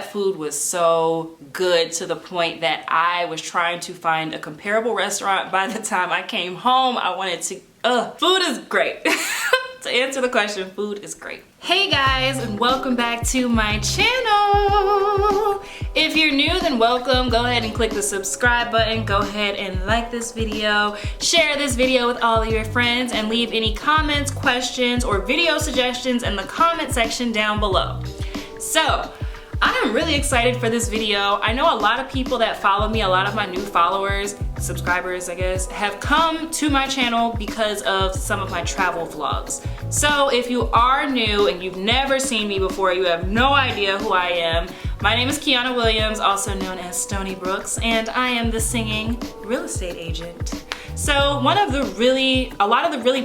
that food was so good to the point that I was trying to find a comparable restaurant. By the time I came home, I wanted to, food is great. To answer the question, food is great. Hey guys, and welcome back to my channel. If you're new, then welcome. Go ahead and click the subscribe button. Go ahead and like this video. Share this video with all of your friends and leave any comments, questions, or video suggestions in the comment section down below. So, I am really excited for this video. I know a lot of people that follow me, a lot of my new followers, subscribers I guess, have come to my channel because of some of my travel vlogs. So if you are new and you've never seen me before, you have no idea who I am, my name is Kiana Williams, also known as Stony Brooks, and I am the singing real estate agent. So a lot of the really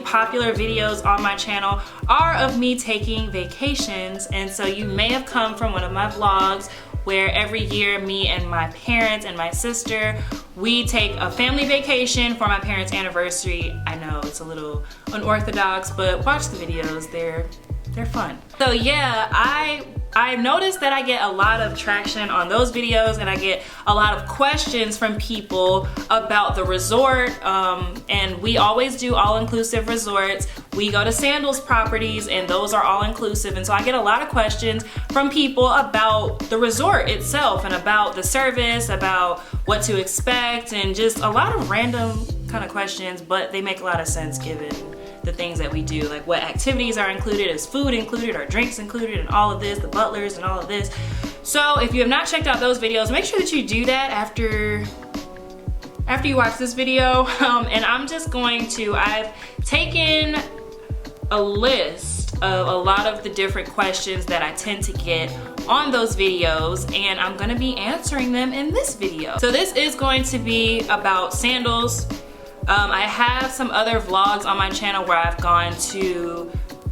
popular videos on my channel are of me taking vacations, and so you may have come from one of my vlogs where every year me and my parents and my sister, we take a family vacation for my parents' anniversary. I know it's a little unorthodox, but watch the videos, they're fun. So yeah, I noticed that I get a lot of traction on those videos, and I get a lot of questions from people about the resort, and we always do all-inclusive resorts. We go to Sandals properties and those are all-inclusive, and so I get a lot of questions from people about the resort itself and about the service, about what to expect, and just a lot of random kind of questions, but they make a lot of sense given the things that we do, like what activities are included, is food included, are drinks included, and all of this, the butlers and all of this. So if you have not checked out those videos, make sure that you do that after you watch this video. And I'm just going to, I've taken a list of a lot of the different questions that I tend to get on those videos, and I'm gonna be answering them in this video. So this is going to be about Sandals. I have some other vlogs on my channel where I've gone to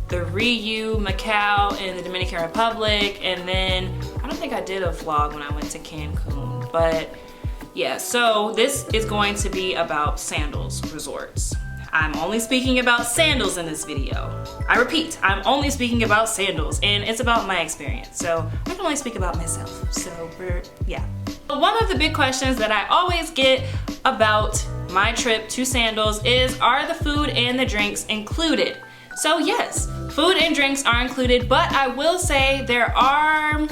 the Rio, Macau, in the Dominican Republic, and then I don't think I did a vlog when I went to Cancun, but yeah, so this is going to be about Sandals resorts. I'm only speaking about Sandals in this video. I repeat, I'm only speaking about Sandals, and it's about my experience, so I can only speak about myself, so yeah. One of the big questions that I always get about my trip to Sandals is, are the food and the drinks included? So yes, food and drinks are included, but I will say there are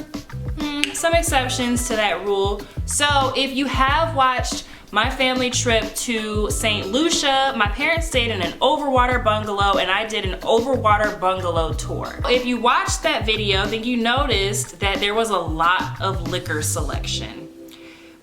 some exceptions to that rule. So if you have watched my family trip to St. Lucia, my parents stayed in an Overwater bungalow, and I did an Overwater bungalow tour. If you watched that video, then you noticed that there was a lot of liquor selection.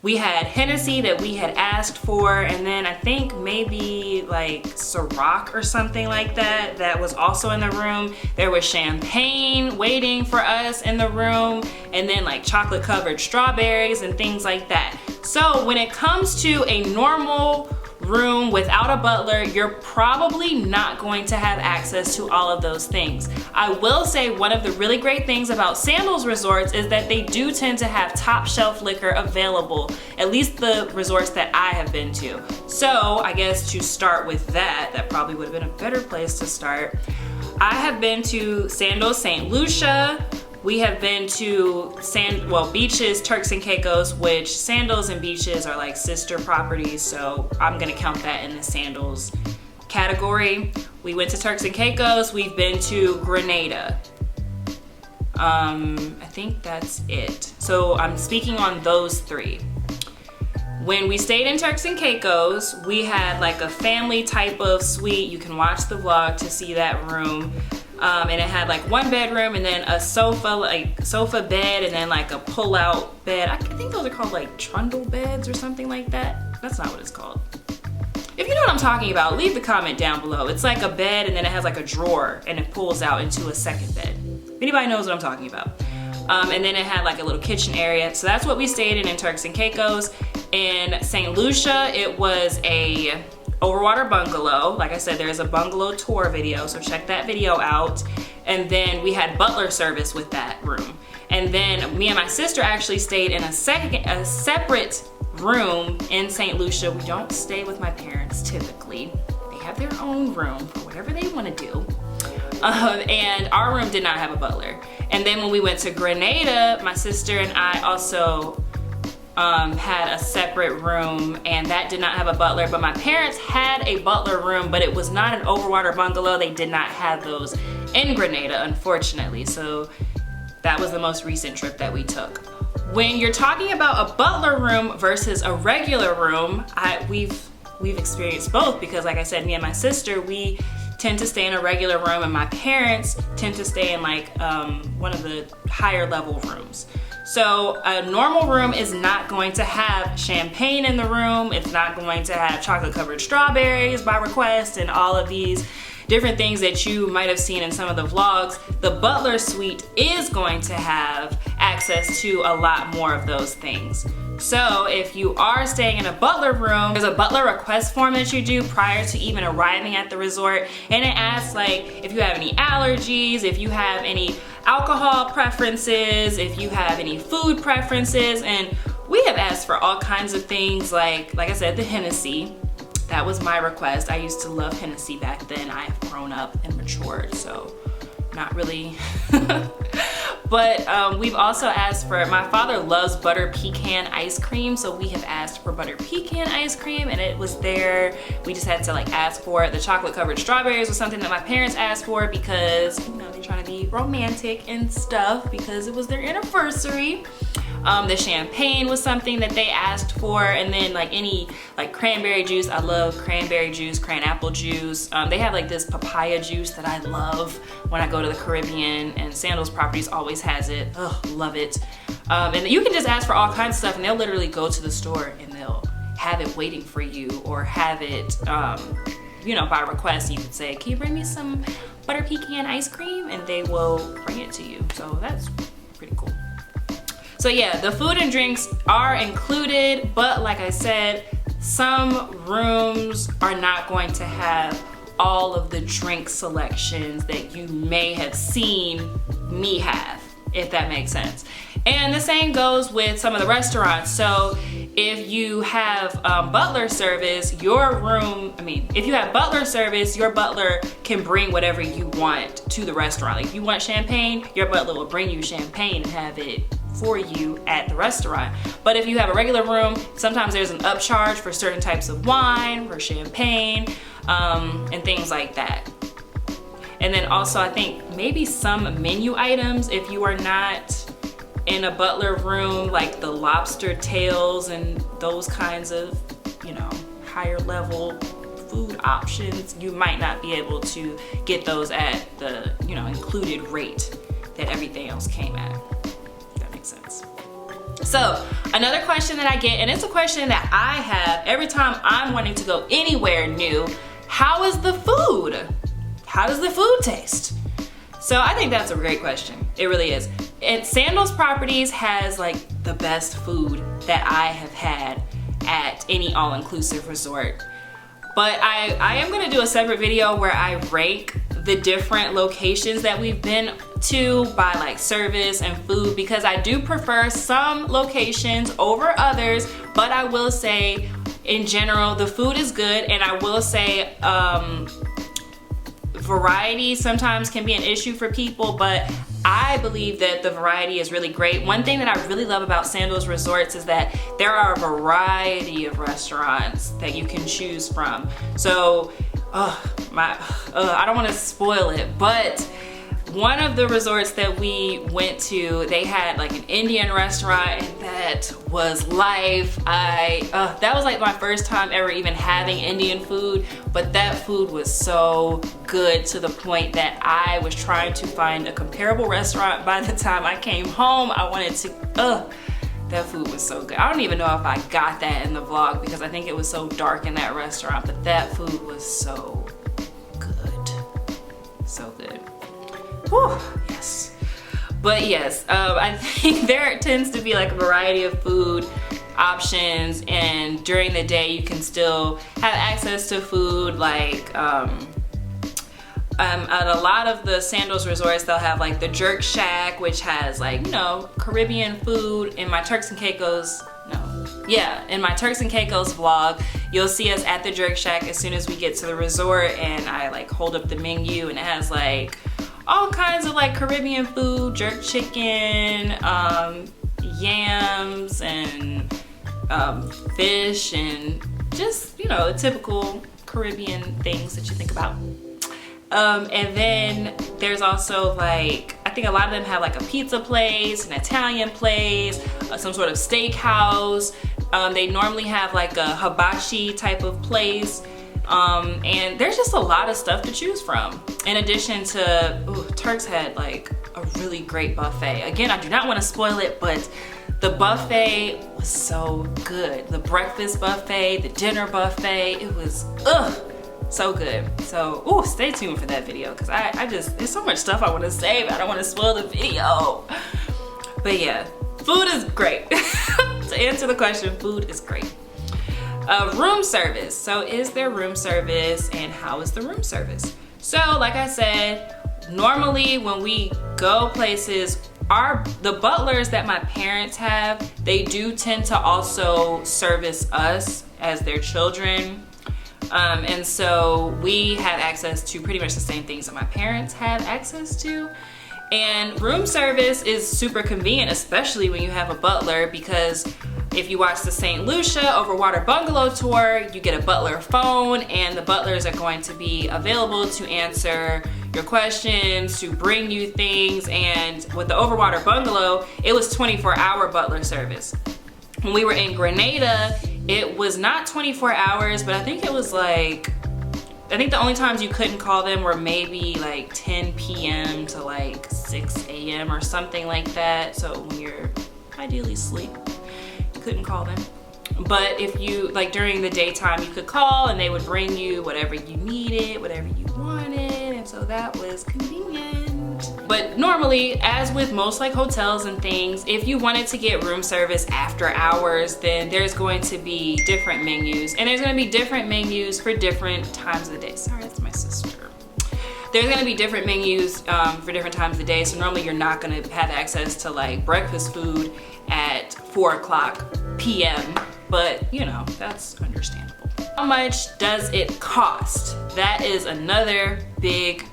We had Hennessy that we had asked for, and then I think maybe like Ciroc or something like that that was also in the room. There was champagne waiting for us in the room, and then like chocolate covered strawberries and things like that. So when it comes to a normal room without a butler, you're probably not going to have access to all of those things. I will say one of the really great things about Sandals resorts is that they do tend to have top shelf liquor available, at least the resorts that I have been to. So I guess to start with that probably would have been a better place to start. I have been to Sandals St. Lucia. We have been to beaches, Turks and Caicos, which Sandals and beaches are like sister properties, so I'm gonna count that in the Sandals category. We went to Turks and Caicos. We've been to Grenada. I think that's it. So I'm speaking on those three. When we stayed in Turks and Caicos, we had like a family type of suite. You can watch the vlog to see that room. And it had like one bedroom and then a sofa bed, and then like a pull-out bed. I think those are called like trundle beds or something like that. That's not what it's called. If you know what I'm talking about, leave the comment down below. It's like a bed, and then it has like a drawer, and it pulls out into a second bed. If anybody knows what I'm talking about. And then it had like a little kitchen area. So that's what we stayed in Turks and Caicos. In St. Lucia, it was a Overwater bungalow. Like I said, there's a bungalow tour video, so check that video out. And then we had butler service with that room. And then me and my sister actually stayed in a separate room in St. Lucia. We don't stay with my parents typically. They have their own room for whatever they want to do. And our room did not have a butler. And then when we went to Grenada, my sister and I also had a separate room, and that did not have a butler, but my parents had a butler room, but it was not an Overwater bungalow. They did not have those in Grenada, unfortunately. So that was the most recent trip that we took. When you're talking about a butler room versus a regular room, we've experienced both, because like I said, me and my sister, we tend to stay in a regular room, and my parents tend to stay in like one of the higher level rooms. So a normal room is not going to have champagne in the room. It's not going to have chocolate covered strawberries by request and all of these different things that you might have seen in some of the vlogs. The butler suite is going to have access to a lot more of those things. So if you are staying in a butler room, there's a butler request form that you do prior to even arriving at the resort, and it asks like if you have any allergies, if you have any alcohol preferences, if you have any food preferences, and we have asked for all kinds of things like I said, the Hennessy. That was my request. I used to love Hennessy back then. I have grown up and matured, so not really. But we've also asked for, my father loves butter pecan ice cream, so we have asked for butter pecan ice cream, and it was there. We just had to like ask for it. The chocolate covered strawberries was something that my parents asked for because, you know, they're trying to be romantic and stuff because it was their anniversary. The champagne was something that they asked for, and then like any like cranberry juice. I love cranberry juice, cran-apple juice. They have like this papaya juice that I love when I go to the Caribbean, and Sandals Properties always has it. Ugh, love it. And you can just ask for all kinds of stuff, and they'll literally go to the store and they'll have it waiting for you, or have it, you know, by request. You could say, can you bring me some butter pecan ice cream? And they will bring it to you. So that's pretty cool. So yeah, the food and drinks are included, but like I said, some rooms are not going to have all of the drink selections that you may have seen me have, if that makes sense. And the same goes with some of the restaurants. So if you have butler service, if you have butler service, your butler can bring whatever you want to the restaurant. Like if you want champagne, your butler will bring you champagne and have it for you at the restaurant. But if you have a regular room, sometimes there's an upcharge for certain types of wine, for champagne, and things like that. And then also I think maybe some menu items, if you are not in a butler room, like the lobster tails and those kinds of, you know, higher level food options, you might not be able to get those at the, you know, included rate that everything else came at. Sense. So another question that I get, and it's a question that I have every time I'm wanting to go anywhere new: how is the food? How does the food taste? So I think that's a great question. It really is. And Sandals Properties has like the best food that I have had at any all-inclusive resort. But I am gonna do a separate video where I rank the different locations that we've been to by like service and food, because I do prefer some locations over others, but I will say in general the food is good. And I will say variety sometimes can be an issue for people, but I believe that the variety is really great. One thing that I really love about Sandals Resorts is that there are a variety of restaurants that you can choose from. So I don't want to spoil it, but one of the resorts that we went to, they had like an Indian restaurant, and that was life. That was like my first time ever even having Indian food, but that food was so good to the point that I was trying to find a comparable restaurant. By the time I came home, I wanted to, that food was so good. I don't even know if I got that in the vlog because I think it was so dark in that restaurant, but that food was so good. So good. Whew, yes. But yes, I think there tends to be like a variety of food options, and during the day you can still have access to food. Like at a lot of the Sandals resorts, they'll have like the Jerk Shack, which has like, you know, Caribbean food. In my Turks and Caicos, in my Turks and Caicos vlog, you'll see us at the Jerk Shack as soon as we get to the resort, and I like hold up the menu, and it has like all kinds of like Caribbean food, jerk chicken, yams, and fish, and just, you know, the typical Caribbean things that you think about. And then there's also like, I think a lot of them have like a pizza place, an Italian place, some sort of steakhouse. They normally have like a hibachi type of place. And there's just a lot of stuff to choose from. In addition to, Turks had like a really great buffet. Again, I do not want to spoil it, but the buffet was so good. The breakfast buffet, the dinner buffet, it was, so good. So, stay tuned for that video, because I just, there's so much stuff I want to say, but I don't want to spoil the video. But yeah, food is great. To answer the question, food is great. Room service. So is there room service, and how is the room service? So like I said, normally when we go places, the butlers that my parents have, they do tend to also service us as their children. And so we have access to pretty much the same things that my parents have access to. And room service is super convenient, especially when you have a butler, because if you watch the St. Lucia Overwater Bungalow tour, you get a butler phone, and the butlers are going to be available to answer your questions, to bring you things. And with the Overwater Bungalow, it was 24-hour butler service. When we were in Grenada, it was not 24 hours, but I think it was like, I think the only times you couldn't call them were maybe like 10 p.m. to like 6 a.m. or something like that. So when you're ideally asleep, you couldn't call them. But if you, like during the daytime, you could call and they would bring you whatever you needed, whatever you wanted. And so that was convenient. But normally, as with most like hotels and things, if you wanted to get room service after hours, then there's going to be different menus. And there's going to be different menus for different times of the day. Sorry, that's my sister. There's going to be different menus for different times of the day. So normally you're not going to have access to like breakfast food at 4:00 p.m. But you know, that's understandable. How much does it cost? That is another big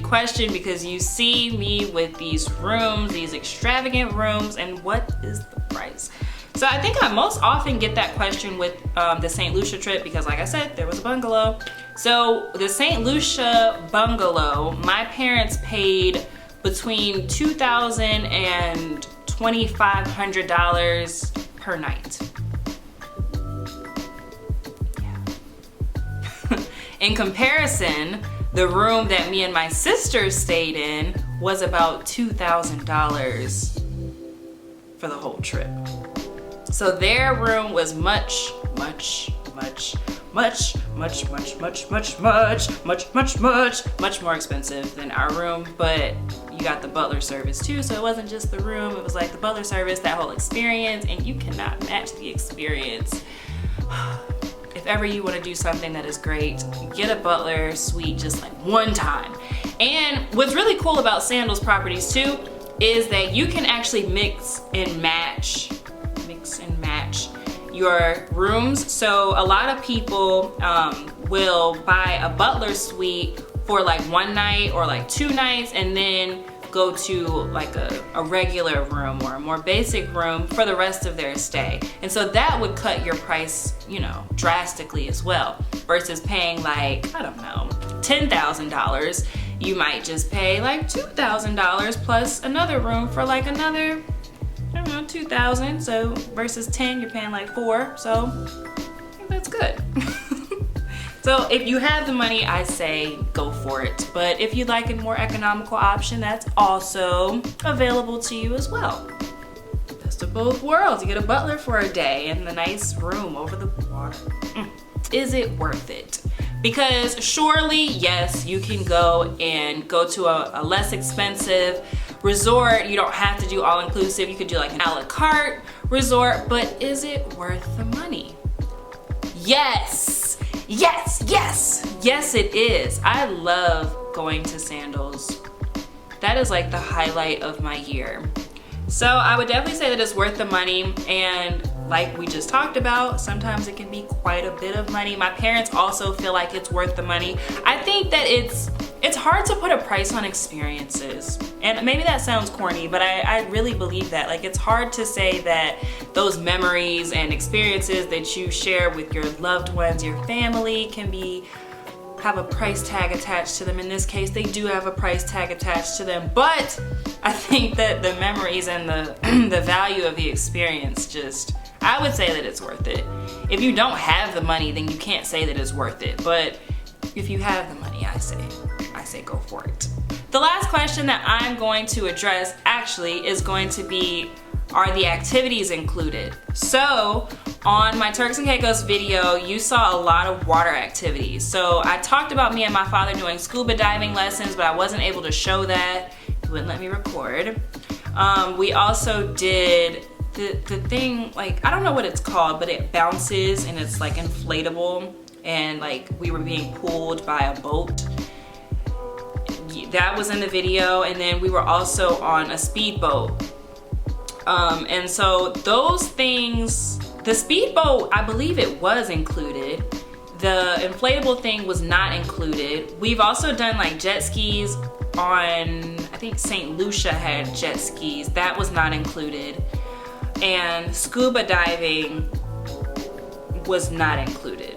question, because you see me with these rooms, these extravagant rooms, and what is the price? So I think I most often get that question with the St. Lucia trip, because like I said, there was a bungalow. So the St. Lucia bungalow, my parents paid between $2,000 and $2,500 per night. Yeah. In comparison, the room that me and my sister stayed in was about $2,000 for the whole trip. So their room was much more expensive than our room, but you got the butler service too, so it wasn't just the room, it was like the butler service, that whole experience, and you cannot match the experience. If ever you want to do something that is great, get a butler suite just like one time. And what's really cool about Sandals properties too is that you can actually mix and match your rooms. So a lot of people will buy a butler suite for like one night or like 2 nights, and then go to like a regular room or a more basic room for the rest of their stay. And so that would cut your price, you know, drastically as well, versus paying like, I don't know, $10,000. You might just pay like $2,000 plus another room for like another, I don't know, $2,000. So versus 10, you're paying like 4. So I think that's good. So if you have the money, I say go for it. But if you'd like a more economical option, that's also available to you as well. Best of both worlds. You get a butler for a day and the nice room over the water. Is it worth it? Because surely, yes, you can go to a less expensive resort. You don't have to do all-inclusive. You could do like an a la carte resort, but is it worth the money? Yes. Yes, it is. I love going to Sandals. That is like the highlight of my year. So I would definitely say that it's worth the money, and like we just talked about, sometimes it can be quite a bit of money. My parents also feel like it's worth the money. I think that it's it's hard to put a price on experiences. And maybe that sounds corny, but I really believe that. Like, it's hard to say that those memories and experiences that you share with your loved ones, your family, have a price tag attached to them. In this case, they do have a price tag attached to them, but I think that the memories and the value of the experience, I would say that it's worth it. If you don't have the money, then you can't say that it's worth it. But if you have the money, I say go for it. The last question that I'm going to address actually is going to be, are the activities included? So on my Turks and Caicos video, you saw a lot of water activities. So I talked about me and my father doing scuba diving lessons, but I wasn't able to show that. He wouldn't let me record. We also did the thing, like, I don't know what it's called, but it bounces and it's like inflatable, and like we were being pulled by a boat. That was in the video. And then we were also on a speedboat. And so those things, the speedboat, I believe it was included. The inflatable thing was not included. We've also done like jet skis on, I think St. Lucia had jet skis. That was not included. And scuba diving was not included.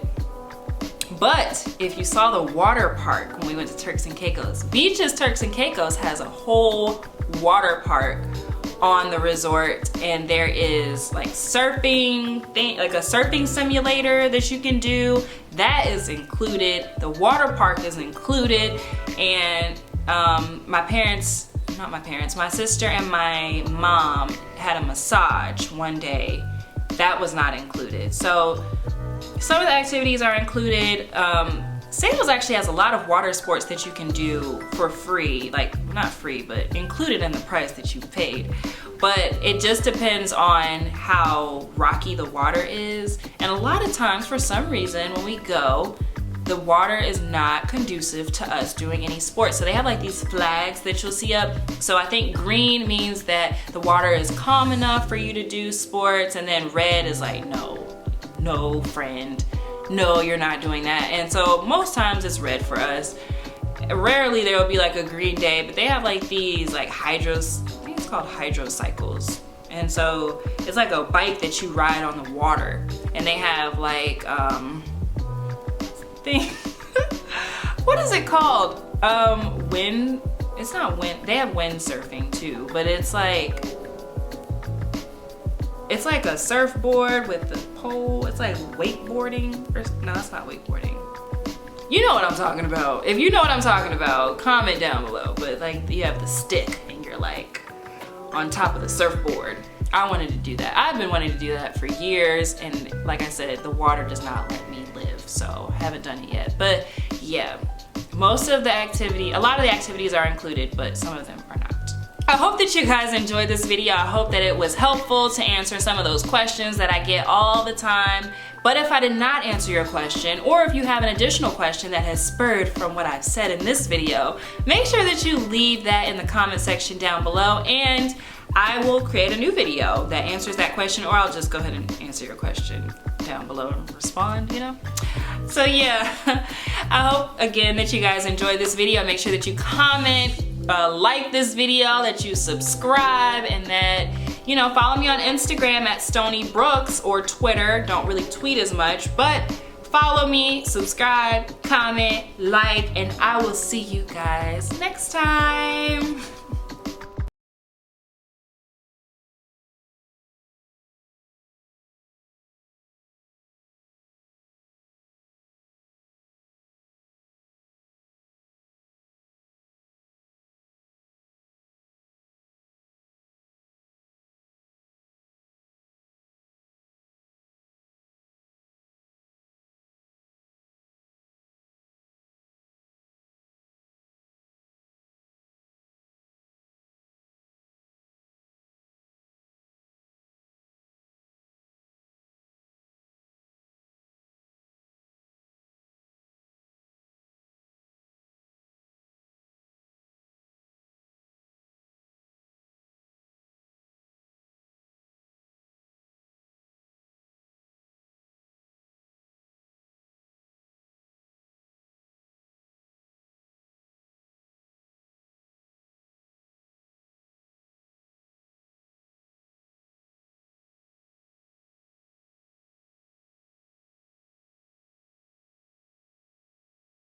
But if you saw the water park when we went to Turks and Caicos, Beaches Turks and Caicos has a whole water park on the resort, and there is like surfing thing, like a surfing simulator that you can do. That is included. The water park is included. And my sister and my mom had a massage one day. That was not included. So some of the activities are included. Sandals actually has a lot of water sports that you can do for free, like not free, but included in the price that you paid. But it just depends on how rocky the water is. And a lot of times, for some reason, when we go, the water is not conducive to us doing any sports. So they have like these flags that you'll see up. So I think green means that the water is calm enough for you to do sports, and then red is like, no friend, no, you're not doing that. And so most times it's red for us. Rarely there will be like a green day, but they have like these like I think it's called hydrocycles. And so it's like a bike that you ride on the water, and they have like what is it called? Wind, it's not wind, they have wind surfing too, but it's like a surfboard with the pole. It's like wakeboarding. No, that's not wakeboarding. You know what I'm talking about. If you know what I'm talking about, comment down below. But like, you have the stick and you're like on top of the surfboard. I wanted to do that. I've been wanting to do that for years, and like I said, the water does not let me live, so I haven't done it yet. But yeah, a lot of the activities are included, but some of them are not. I hope that you guys enjoyed this video. I hope that it was helpful to answer some of those questions that I get all the time. But if I did not answer your question, or if you have an additional question that has spurred from what I've said in this video, make sure that you leave that in the comment section down below, and I will create a new video that answers that question, or I'll just go ahead and answer your question down below and respond, you know? So yeah, I hope again that you guys enjoyed this video. Make sure that you comment, like this video, that you subscribe, and that, you know, follow me on Instagram at Stony Brooks, or Twitter. Don't really tweet as much, but follow me, subscribe, comment, like, and I will see you guys next time.